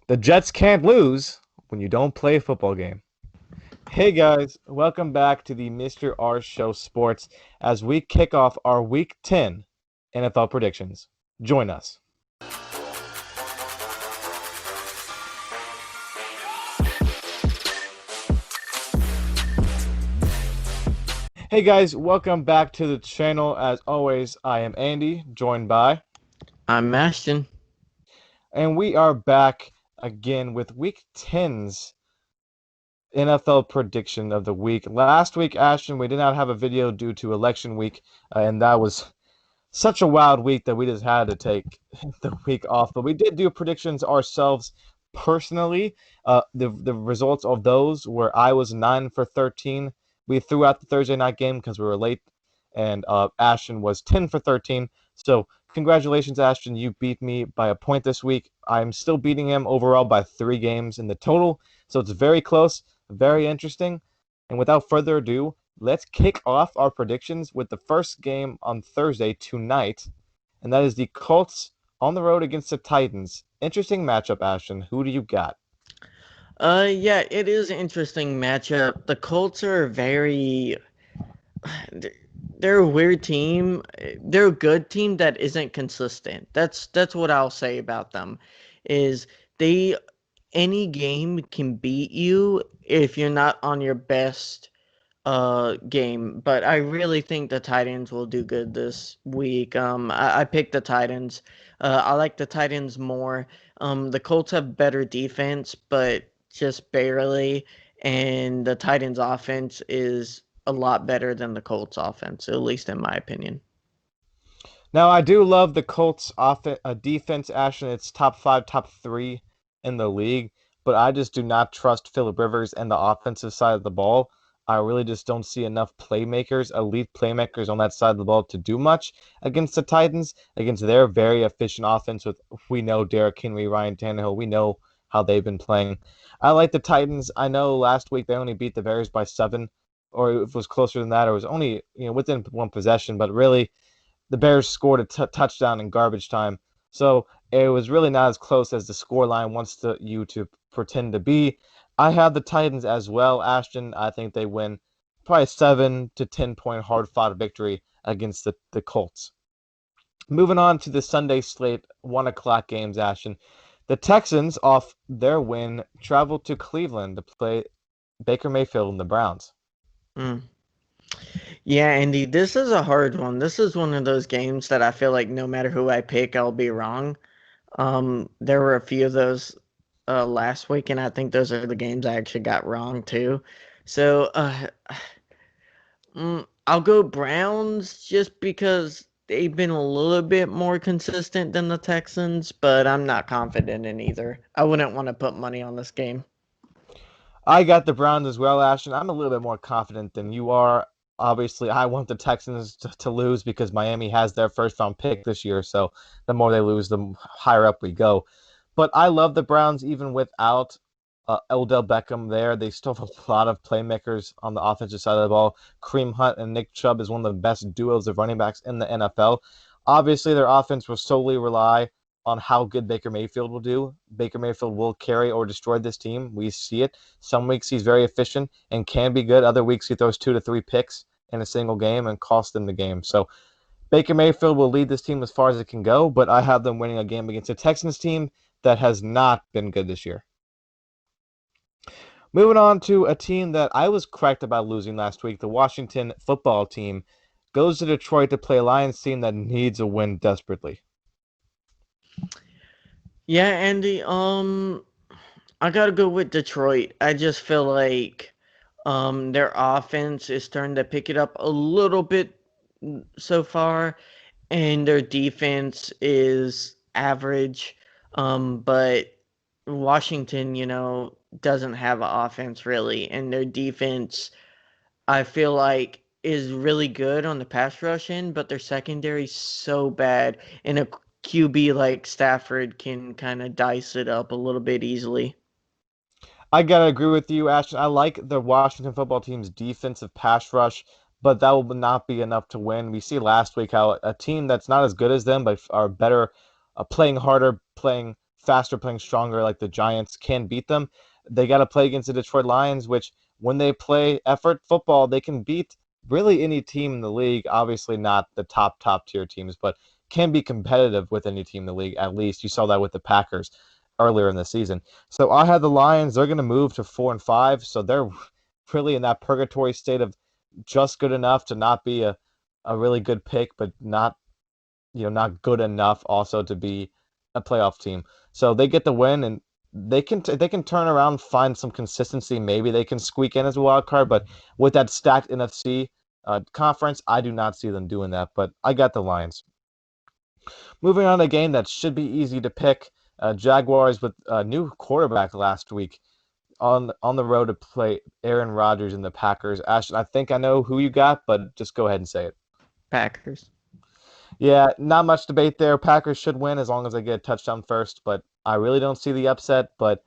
The Jets can't lose when you don't play a football game. Hey guys, welcome back to the Mr. R Show Sports as we kick off our Week 10 NFL predictions. Join us. Hey guys, welcome back to the channel. As always, I am Andy, joined by, I'm Ashton. and we are back again with Week 10's NFL prediction of the week. Last week, Ashton, we did not have a video due to election week, and that was such a wild week that we just had to take the week off. But we did do predictions ourselves personally. The results of those were I was 9 for 13. We threw out the Thursday night game because we were late, and Ashton was 10 for 13. So congratulations, Ashton. You beat me by a point this week. I'm still beating him overall by 3 games in the total. So it's very close, very interesting. And without further ado, let's kick off our predictions with the first game on Thursday tonight, and that is the Colts on the road against the Titans. Interesting matchup, Ashton. Who do you got? Yeah, it is an interesting matchup. The Colts are they're a weird team. They're a good team that isn't consistent. That's what I'll say about them. Is they any game can beat you if you're not on your best game, but I really think the Titans will do good this week. I picked the Titans. I like the Titans more. The Colts have better defense, but just barely, and the Titans offense is a lot better than the Colts offense, at least in my opinion. Now, I do love the Colts defense, Ashton. It's top 5, top 3 in the league, but I just do not trust Phillip Rivers and the offensive side of the ball. I really just don't see enough playmakers, elite playmakers on that side of the ball to do much against the Titans, against their very efficient offense with, we know, Derrick Henry, Ryan Tannehill. We know how they've been playing. I like the Titans. I know last week they only beat the Bears by 7, or it was closer than that, or it was only within one possession, but really the Bears scored a touchdown in garbage time. So it was really not as close as the scoreline wants you to pretend to be. I have the Titans as well, Ashton. I think they win probably 7 to 10 point hard fought victory against the Colts. Moving on to the Sunday slate, 1 o'clock games, Ashton. The Texans, off their win, traveled to Cleveland to play Baker Mayfield and the Browns. Mm. Yeah, Andy, this is a hard one. This is one of those games that I feel like no matter who I pick, I'll be wrong. There were a few of those last week, and I think those are the games I actually got wrong too. So I'll go Browns just because they've been a little bit more consistent than the Texans, but I'm not confident in either. I wouldn't want to put money on this game. I got the Browns as well, Ashton. I'm a little bit more confident than you are. Obviously, I want the Texans to lose because Miami has their first round pick this year. So the more they lose, the higher up we go. But I love the Browns even without Odell Beckham there. They still have a lot of playmakers on the offensive side of the ball. Kareem Hunt and Nick Chubb is one of the best duos of running backs in the NFL. Obviously, their offense will solely rely on how good Baker Mayfield will do. Baker Mayfield will carry or destroy this team. We see it. Some weeks he's very efficient and can be good. Other weeks he throws 2 to 3 picks in a single game and costs them the game. So Baker Mayfield will lead this team as far as it can go, but I have them winning a game against a Texans team that has not been good this year. Moving on to a team that I was correct about losing last week, the Washington football team goes to Detroit to play a Lions team that needs a win desperately. Yeah, Andy, I gotta go with Detroit. I just feel like their offense is starting to pick it up a little bit so far, and their defense is average. But Washington, doesn't have an offense really, and their defense, I feel like, is really good on the pass rush end, but their secondary's so bad, and a QB like Stafford can kind of dice it up a little bit easily. I gotta agree with you, Ashton. I like the Washington football team's defensive pass rush, but that will not be enough to win. We see last week how a team that's not as good as them, but are better, playing harder, playing faster, playing stronger, like the Giants, can beat them. They got to play against the Detroit Lions, which when they play effort football, they can beat really any team in the league. Obviously, not the top tier teams, but can be competitive with any team in the league. At least you saw that with the Packers earlier in the season. So I had the Lions. They're going to move to 4-5, so they're really in that purgatory state of just good enough to not be a really good pick, but not not good enough also to be a playoff team. So they get the win, and they can turn around, find some consistency. Maybe they can squeak in as a wild card, but with that stacked NFC conference, I do not see them doing that. But I got the Lions. Moving on to a game that should be easy to pick. Jaguars with a new quarterback last week on the road to play Aaron Rodgers and the Packers. Ashton, I think I know who you got, but just go ahead and say it. Packers. Yeah, not much debate there. Packers should win as long as they get a touchdown first, but I really don't see the upset. But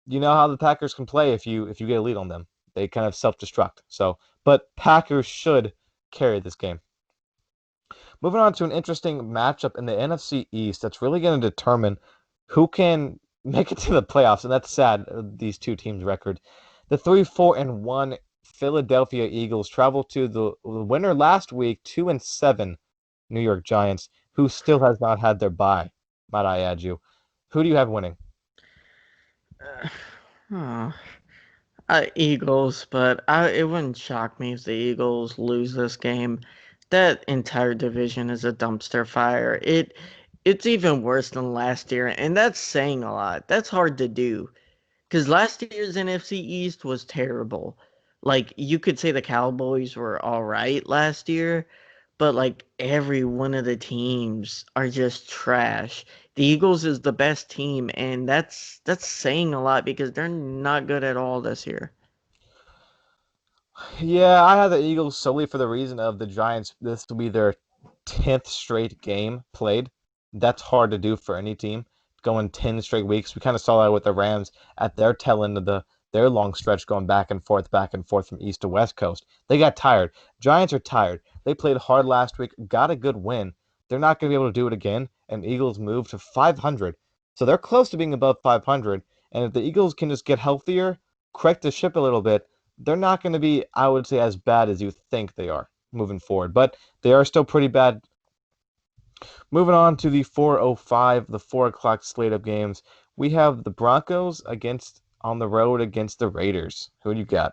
you know how the Packers can play if you get a lead on them. They kind of self-destruct. So, but Packers should carry this game. Moving on to an interesting matchup in the NFC East that's really going to determine who can make it to the playoffs, and that's sad, these two teams' record. The 3-4-1 Philadelphia Eagles travel to the winner last week, 2-7 New York Giants, who still has not had their bye, might I add you. Who do you have winning? Uh, oh, Eagles, but it wouldn't shock me if the Eagles lose this game. That entire division is a dumpster fire. It's even worse than last year, and that's saying a lot. That's hard to do. Because last year's NFC East was terrible. Like, you could say the Cowboys were all right last year, but like every one of the teams are just trash. The Eagles is the best team, and that's saying a lot because they're not good at all this year. Yeah, I have the Eagles solely for the reason of the Giants. This will be their 10th straight game played. That's hard to do for any team. Going 10 straight weeks. We kind of saw that with the Rams at their tail end of their long stretch going back and forth from east to west coast. They got tired. Giants are tired. They played hard last week, got a good win. They're not going to be able to do it again, and Eagles move to 500. So they're close to being above 500. And if the Eagles can just get healthier, correct the ship a little bit, they're not going to be, I would say, as bad as you think they are moving forward, but they are still pretty bad. Moving on to the 4:05, the 4 o'clock slate of games, we have the Broncos against on the road against the Raiders. Who do you got?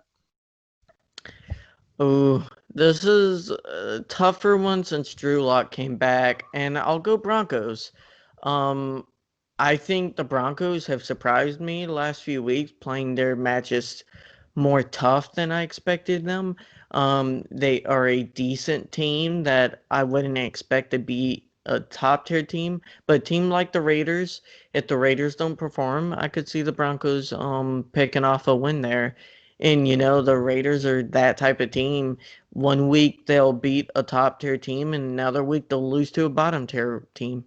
Oh, this is a tougher one since Drew Lock came back, and I'll go Broncos. Um, I think the Broncos have surprised me the last few weeks, playing their matches more tough than I expected them. They are a decent team that I wouldn't expect to be a top tier team, but a team like the Raiders, if the Raiders don't perform, I could see the Broncos picking off a win there. And the Raiders are that type of team. One week they'll beat a top tier team, and another week they'll lose to a bottom tier team.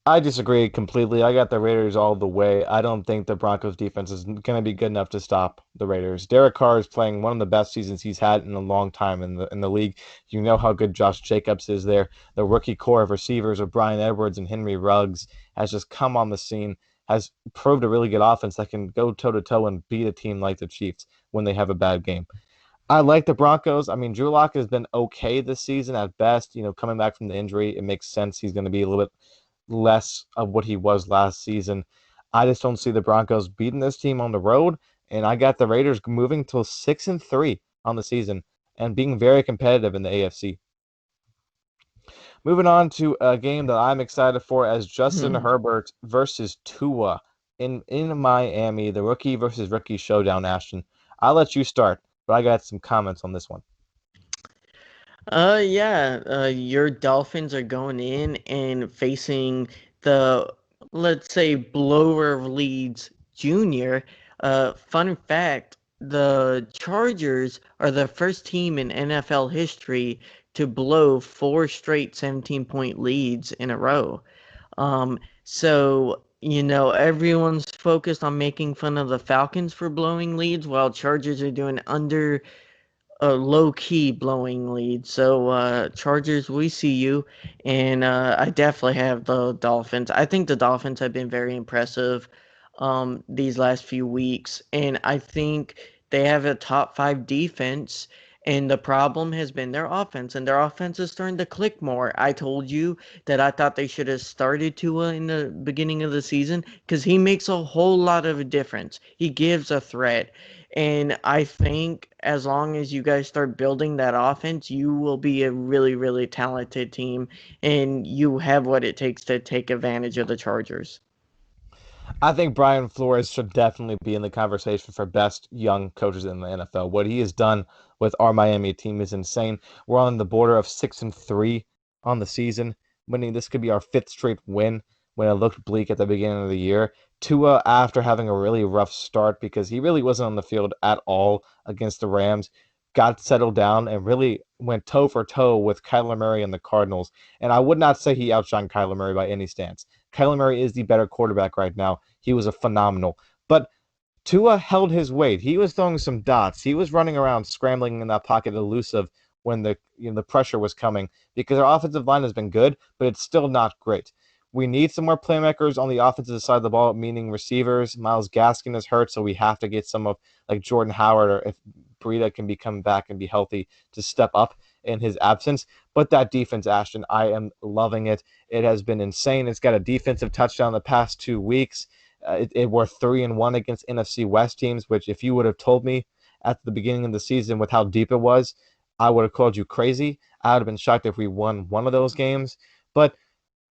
I disagree completely. I got the Raiders all the way. I don't think the Broncos defense is going to be good enough to stop the Raiders. Derek Carr is playing one of the best seasons he's had in a long time in the league. You know how good Josh Jacobs is there. The rookie core of receivers of Brian Edwards and Henry Ruggs has just come on the scene, has proved a really good offense that can go toe to toe and beat a team like the Chiefs when they have a bad game. I like the Broncos. I mean, Drew Lock has been okay this season at best. Coming back from the injury, it makes sense. He's going to be a little bit less of what he was last season. I just don't see the Broncos beating this team on the road, and I got the Raiders moving to 6-3 on the season and being very competitive in the AFC. Moving on to a game that I'm excited for as Justin Herbert versus Tua in Miami, the rookie versus rookie showdown. Ashton, I'll let you start, but I got some comments on this one. Yeah, your Dolphins are going in and facing the, let's say, blower of leads junior. Fun fact, the Chargers are the first team in NFL history to blow four straight 17-point leads in a row. So, everyone's focused on making fun of the Falcons for blowing leads while Chargers are doing a low key blowing lead. So Chargers, we see you, and I definitely have the Dolphins. I think the Dolphins have been very impressive these last few weeks, and I think they have a top five defense. And the problem has been their offense, and their offense is starting to click more. I told you that I thought they should have started Tua in the beginning of the season because he makes a whole lot of a difference. He gives a threat. And I think as long as you guys start building that offense, you will be a really, really talented team, and you have what it takes to take advantage of the Chargers. I think Brian Flores should definitely be in the conversation for best young coaches in the NFL. What he has done with our Miami team is insane. We're on the border of 6-3 on the season, winning. This could be our fifth straight win when it looked bleak at the beginning of the year. Tua, after having a really rough start because he really wasn't on the field at all against the Rams, got settled down and really went toe for toe with Kyler Murray and the Cardinals. And I would not say he outshined Kyler Murray by any stance. Kyler Murray is the better quarterback right now. He was a phenomenal. But Tua held his weight. He was throwing some dots. He was running around scrambling in that pocket elusive when the pressure was coming because our offensive line has been good, but it's still not great. We need some more playmakers on the offensive side of the ball, meaning receivers. Miles Gaskin is hurt, so we have to get some of like Jordan Howard or if Breida can be coming back and be healthy to step up in his absence. But that defense, Ashton, I am loving it. It has been insane. It's got a defensive touchdown the past 2 weeks. We're 3-1 against NFC West teams, which if you would have told me at the beginning of the season with how deep it was, I would have called you crazy. I would have been shocked if we won one of those games. But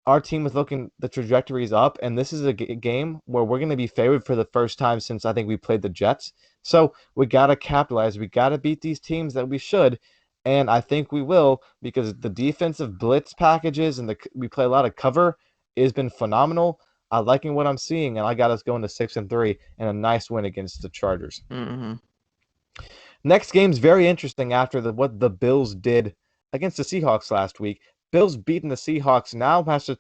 our team is looking, the trajectory is up, and this is a game where we're going to be favored for the first time since I think we played the Jets. So we got to capitalize. We got to beat these teams that we should, and I think we will because the defensive blitz packages and we play a lot of cover has been phenomenal. I'm liking what I'm seeing, and I got us going to 6-3 and a nice win against the Chargers. Hmm. Next game's very interesting after what the Bills did against the Seahawks last week. Bills beating the Seahawks now has to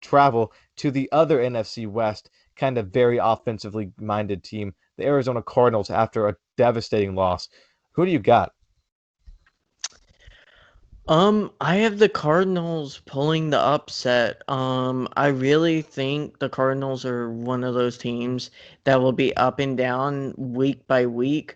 travel to the other NFC West, kind of very offensively minded team, the Arizona Cardinals, after a devastating loss. Who do you got? I have the Cardinals pulling the upset. I really think the Cardinals are one of those teams that will be up and down week by week.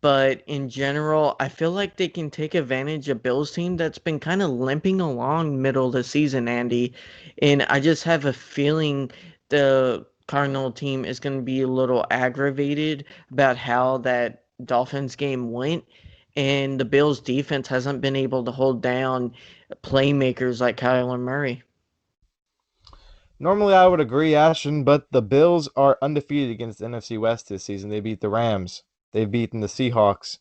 But in general, I feel like they can take advantage of Bill's team that's been kind of limping along middle of the season, Andy. And I just have a feeling the Cardinal team is going to be a little aggravated about how that Dolphins game went. And the Bills defense hasn't been able to hold down playmakers like Kyler Murray. Normally, I would agree, Ashton, but the Bills are undefeated against the NFC West this season. They beat the Rams. They've beaten the Seahawks.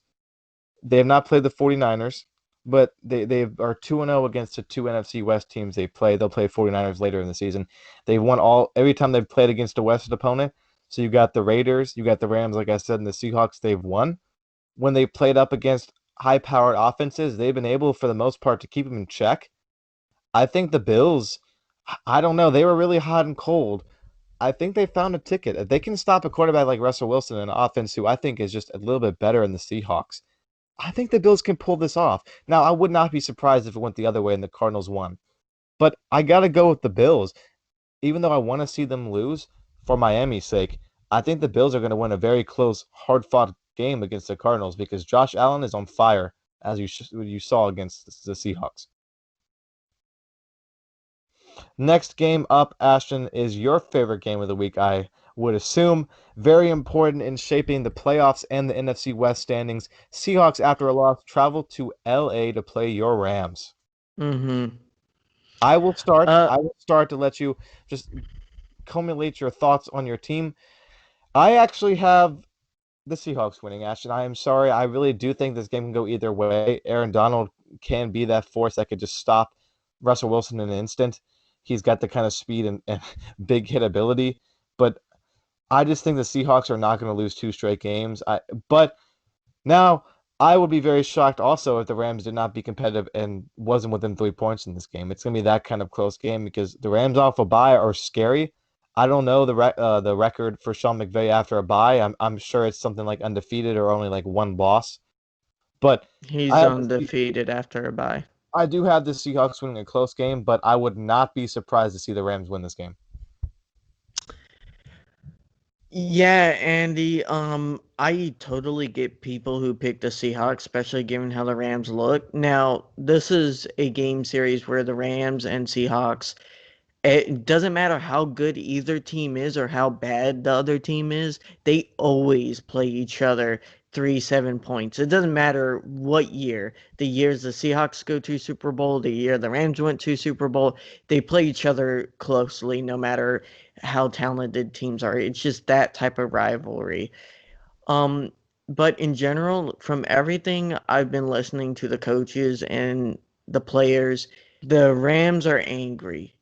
They have not played the 49ers, but they are 2-0 against the two NFC West teams they play. They'll play 49ers later in the season. They've won every time they've played against a West opponent. So you got the Raiders, you got the Rams, like I said, and the Seahawks, they've won. When they played up against high-powered offenses, they've been able, for the most part, to keep them in check. I think the Bills, I don't know, they were really hot and cold. I think they found a ticket. If they can stop a quarterback like Russell Wilson in an offense who I think is just a little bit better in the Seahawks, I think the Bills can pull this off. Now, I would not be surprised if it went the other way and the Cardinals won. But I got to go with the Bills. Even though I want to see them lose for Miami's sake, I think the Bills are going to win a very close, hard fought game against the Cardinals because Josh Allen is on fire, as you saw against the Seahawks. Next game up, Ashton, is your favorite game of the week, I would assume. Very important in shaping the playoffs and the NFC West standings. Seahawks, after a loss, travel to LA to play your Rams. Mm-hmm. I will start. Uh, I will start to let you just culminate your thoughts on your team. I actually have the Seahawks winning, Ashton. I am sorry. I really do think this game can go either way. Aaron Donald can be that force that could just stop Russell Wilson in an instant. He's got the kind of speed and big hit ability. But I just think the Seahawks are not going to lose two straight games. But now I would be very shocked also if the Rams did not be competitive and wasn't within 3 points in this game. It's going to be that kind of close game because the Rams off a bye are scary. I don't know the record for Sean McVay after a bye. I'm sure it's something like undefeated or only like one loss. But I He's have the undefeated after a bye. I do have the Seahawks winning a close game, but I would not be surprised to see the Rams win this game. Yeah, Andy, I totally get people who pick the Seahawks, especially given how the Rams look. Now, this is a game series where the Rams and Seahawks, it doesn't matter how good either team is or how bad the other team is, they always play each other 3-7 points. It doesn't matter what year. The years the Seahawks go to Super Bowl, the year the Rams went to Super Bowl, they play each other closely no matter how talented teams are. It's just that type of rivalry. Um, but in general, from everything I've been listening to the coaches and the players, the Rams are angry.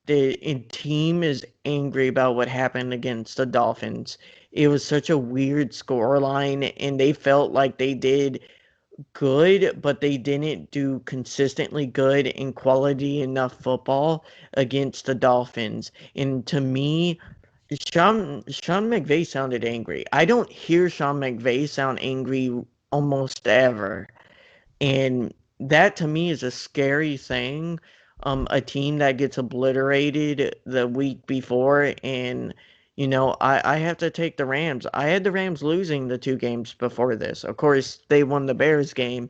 The team is angry about what happened against the Dolphins. It was such a weird scoreline, and they felt like they did good, but they didn't do consistently good and quality enough football against the Dolphins. And to me, Sean McVay sounded angry. I don't hear Sean McVay sound angry almost ever. And that to me is a scary thing. A team that gets obliterated the week before, and I have to take the Rams. I had the Rams losing the two games before this. Of course, they won the Bears game,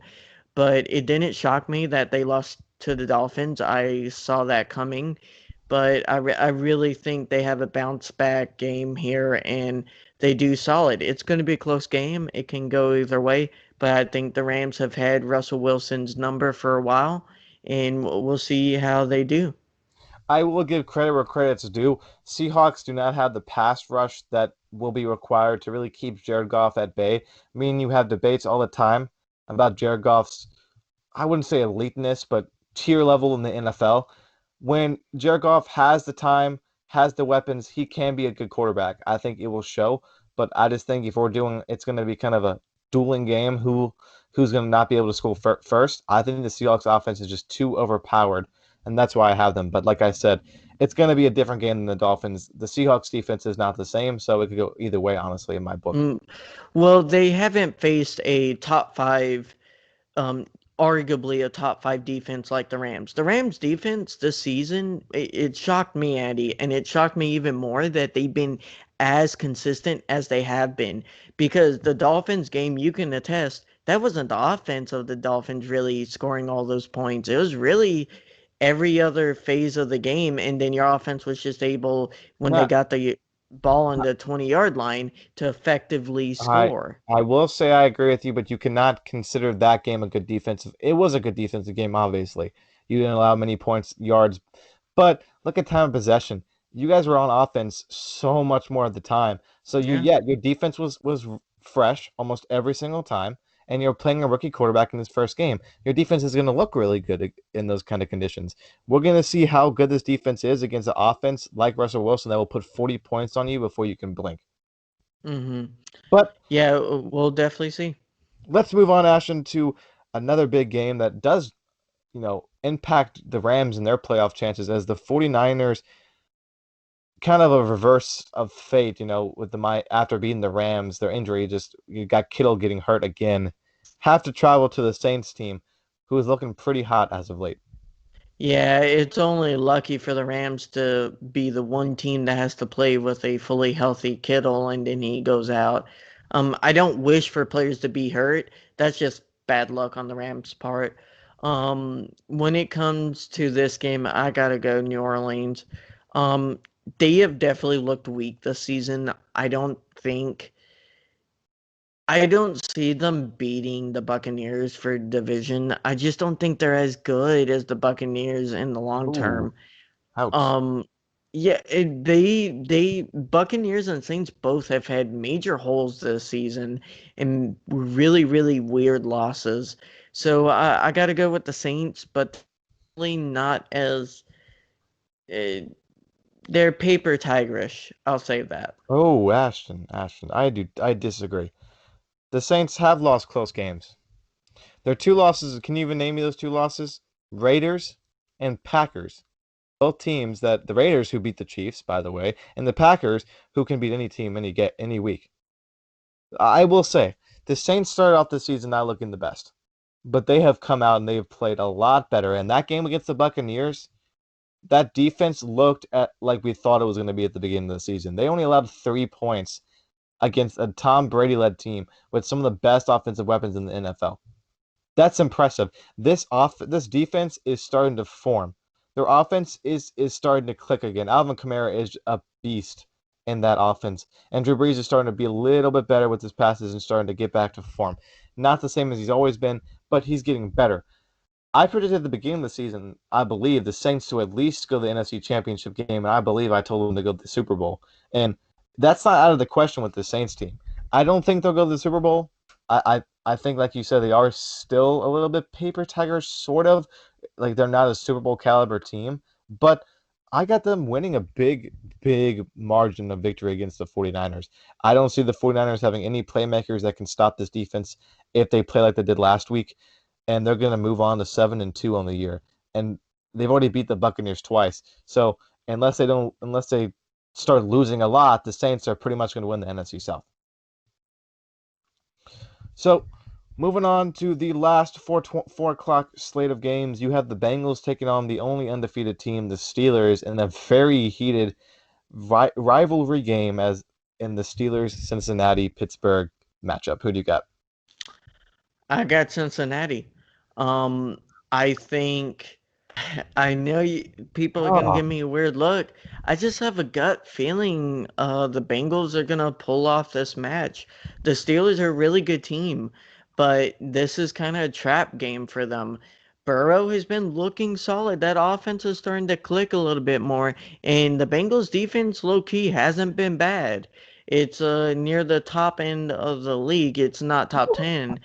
but it didn't shock me that they lost to the Dolphins. I saw that coming, but I really think they have a bounce back game here and they do solid. It's going to be a close game. It can go either way, but I think the Rams have had Russell Wilson's number for a while, and we'll see how they do. I will give credit where credit's due. Seahawks do not have the pass rush that will be required to really keep Jared Goff at bay. I mean, you have debates all the time about Jared Goff's, I wouldn't say eliteness, but tier level in the NFL. When Jared Goff has the time, has the weapons, he can be a good quarterback. I think it will show. But I just think if we're doing, it's going to be kind of a dueling game. Who's going to not be able to score first? I think the Seahawks offense is just too overpowered, and that's why I have them. But like I said, it's going to be a different game than the Dolphins. The Seahawks defense is not the same, so it could go either way, honestly, in my book. Mm, well, they haven't faced a top five um, arguably a top five defense like the Rams. The Rams defense this season, it shocked me, Andy, and it shocked me even more that they've been as consistent as they have been. Because the Dolphins game, you can attest, that wasn't the offense of the Dolphins really scoring all those points. It was really every other phase of the game, and then your offense was just able, when they Yeah, got the ball on the 20-yard line, to effectively I score. I will say I agree with you, but you cannot consider that game a good defensive. It was a good defensive game, obviously. You didn't allow many points, yards, but look at time of possession. You guys were on offense so much more at the time. So Yeah. your defense was fresh almost every single time, and you're playing a rookie quarterback in his first game. Your defense is going to look really good in those kind of conditions. We're going to see how good this defense is against the offense like Russell Wilson that will put 40 points on you before you can blink. hmm But Yeah, we'll definitely see. let's move on, Ashton, to another big game that does, impact the Rams and their playoff chances as the 49ers kind of a reverse of fate, with after beating the Rams, their injury just you got Kittle getting hurt again. Have to travel to the Saints team, who is looking pretty hot as of late. Yeah, it's only lucky for the Rams to be the one team that has to play with a fully healthy Kittle and then he goes out. I don't wish for players to be hurt. That's just bad luck on the Rams' part. When it comes to this game, I gotta go New Orleans. Um, they have definitely looked weak this season. I don't see them beating the Buccaneers for division. I just don't think they're as good as the Buccaneers in the long Ooh, term. ouch. Um, yeah, they Buccaneers and Saints both have had major holes this season and really, really weird losses. So I got to go with the Saints, but really not as uh, they're paper tigerish. I'll say that. Oh, Ashton, I disagree. The Saints have lost close games. Their two losses, can you even name me those two losses? Raiders and Packers. Both teams that the Raiders who beat the Chiefs, by the way, and the Packers who can beat any team any week. I will say the Saints started off the season not looking the best. but they have come out and they've played a lot better. And that game against the Buccaneers, that defense looked at like we thought it was going to be at the beginning of the season. They only allowed 3 points against a Tom Brady led team with some of the best offensive weapons in the NFL. That's impressive. This defense is starting to form. Their offense is starting to click again. Alvin Kamara is a beast in that offense, and Drew Brees is starting to be a little bit better with his passes and starting to get back to form. Not the same as he's always been, but he's getting better. I predicted at the beginning of the season, I believe, the Saints to at least go to the NFC Championship game, and I believe I told them to go to the Super Bowl. And that's not out of the question with the Saints team. I don't think they'll go to the Super Bowl. I think, like you said, they are still a little bit paper tiger, sort of. Like they're not a Super Bowl caliber team, but I got them winning a big margin of victory against the 49ers. I don't see the 49ers having any playmakers that can stop this defense if they play like they did last week, and they're going to move on to 7-2 on the year. And they've already beat the Buccaneers twice. So unless they start losing a lot, the Saints are pretty much going to win the NFC South. So moving on to the last 4 o'clock slate of games, you have the Bengals taking on the only undefeated team, the Steelers, in a very heated rivalry game as in the Steelers Cincinnati Pittsburgh matchup. Who do you got? I got Cincinnati. Um, I think I know people are gonna Oh, give me a weird look. I just have a gut feeling the Bengals are gonna pull off this match. The Steelers are a really good team, but this is kind of a trap game for them. Burrow has been looking solid. That offense is starting to click a little bit more, and the Bengals defense low key hasn't been bad. It's near the top end of the league. It's not top 10,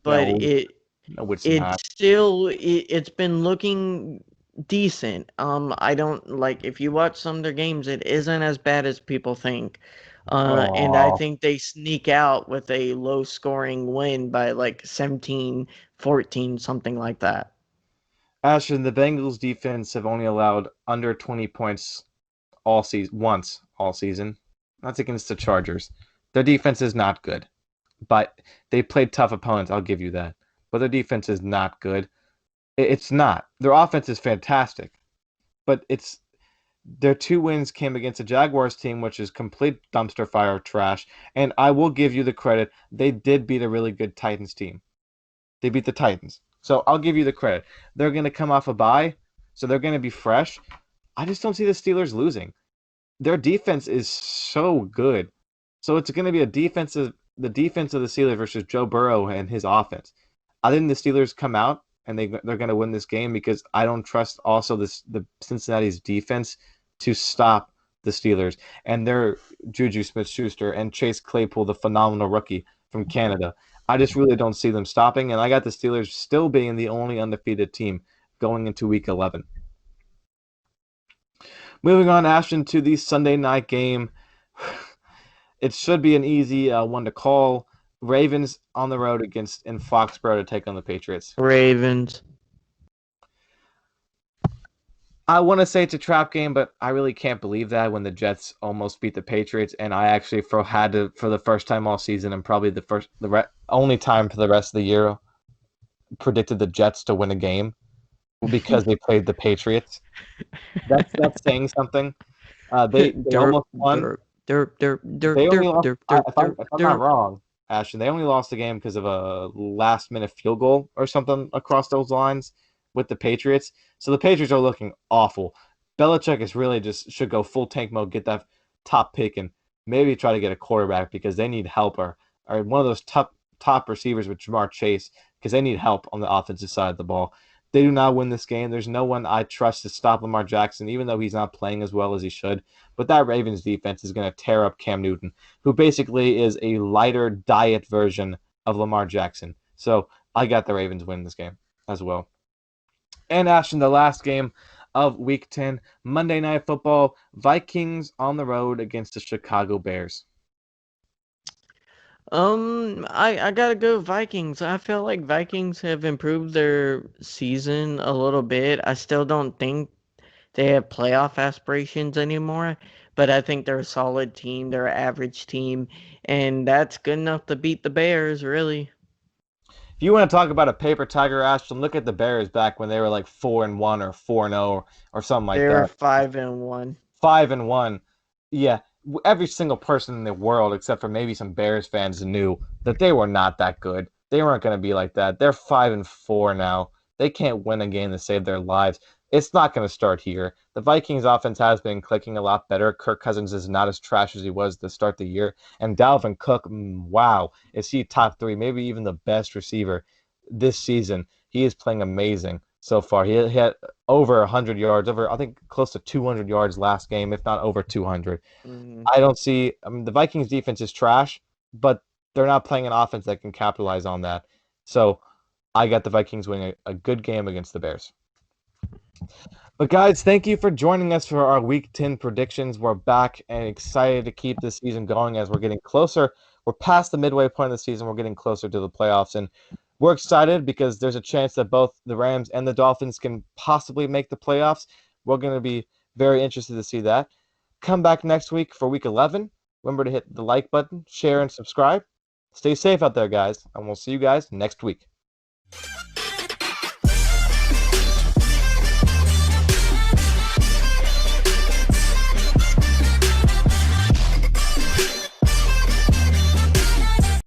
but no, it no, it's it's not. still it's been looking decent. I don't like if you watch some of their games, it isn't as bad as people think. And I Oh, think they sneak out with a low scoring win by like 17, 14, something like that. Ashton, the Bengals defense have only allowed under 20 points all season once all season. That's against the Chargers. Their defense is not good, but they played tough opponents. I'll give you that. But their defense is not good. It's not. Their offense is fantastic, but it's their 2 wins came against a Jaguars team, which is complete dumpster fire of trash. And I will give you the credit; they did beat a really good Titans team. They beat the Titans, so I'll give you the credit. They're going to come off a bye, so they're going to be fresh. I just don't see the Steelers losing. Their defense is so good. So it's going to be the defense of the Steelers versus Joe Burrow and his offense. I think the Steelers come out and they're going to win this game because I don't trust also the Cincinnati's defense to stop the Steelers and their Juju Smith-Schuster and Chase Claypool, the phenomenal rookie from Canada. I just really don't see them stopping, and I got the Steelers still being the only undefeated team going into Week 11. Moving on, Ashton, to the Sunday night game. It should be an easy one to call. Ravens on the road against in Foxborough to take on the Patriots. Ravens. I want to say it's a trap game, but I really can't believe that when the Jets almost beat the Patriots, and I actually had to for the first time all season and probably only time for the rest of the year predicted the Jets to win a game because they played the Patriots. That's saying something. They Derp, almost won. derp, derp, derp, derp, They only derp, lost. derp, derp, derp, If I'm not derp. wrong, Ashton, they only lost the game because of a last minute field goal or something across those lines with the Patriots. So the Patriots are looking awful. Belichick is really just should go full tank mode, get that top pick, and maybe try to get a quarterback because they need help or one of those top receivers with Jamar Chase because they need help on the offensive side of the ball. They do not win this game. There's no one I trust to stop Lamar Jackson, even though he's not playing as well as he should. But that Ravens defense is going to tear up Cam Newton, who basically is a lighter diet version of Lamar Jackson. So I got the Ravens win this game as well. And Ashton, the last game of Week 10, Monday Night Football, Vikings on the road against the Chicago Bears. I gotta go Vikings. I feel like Vikings have improved their season a little bit. I still don't think they have playoff aspirations anymore, but I think they're a solid team. They're an average team, and that's good enough to beat the Bears, really. If you want to talk about a paper tiger, Ashton, look at the Bears back when they were like 4-1 or 4-0 or something like They were that. 5-1. 5-1. Yeah, every single person in the world, except for maybe some Bears fans, knew that they were not that good. They weren't going to be like that. They're 5-4 now. They can't win a game to save their lives. It's not going to start here. The Vikings offense has been clicking a lot better. Kirk Cousins is not as trash as he was to start the year. And Dalvin Cook, wow, is he top three, maybe even the best receiver this season. He is playing amazing so far. He had over 100 yards, over I think close to 200 yards last game, if not over 200. Hmm. I don't see. I mean, the Vikings defense is trash, but they're not playing an offense that can capitalize on that. So I got the Vikings winning a good game against the Bears. But guys, thank you for joining us for our Week 10 predictions. We're back and excited to keep this season going as we're getting closer. We're past the midway point of the season. We're getting closer to the playoffs, and we're excited because there's a chance that both the Rams and the Dolphins can possibly make the playoffs. We're going to be very interested to see that. Come back next week for Week 11. Remember to hit the like button, share, and subscribe. Stay safe out there, guys, and we'll see you guys next week.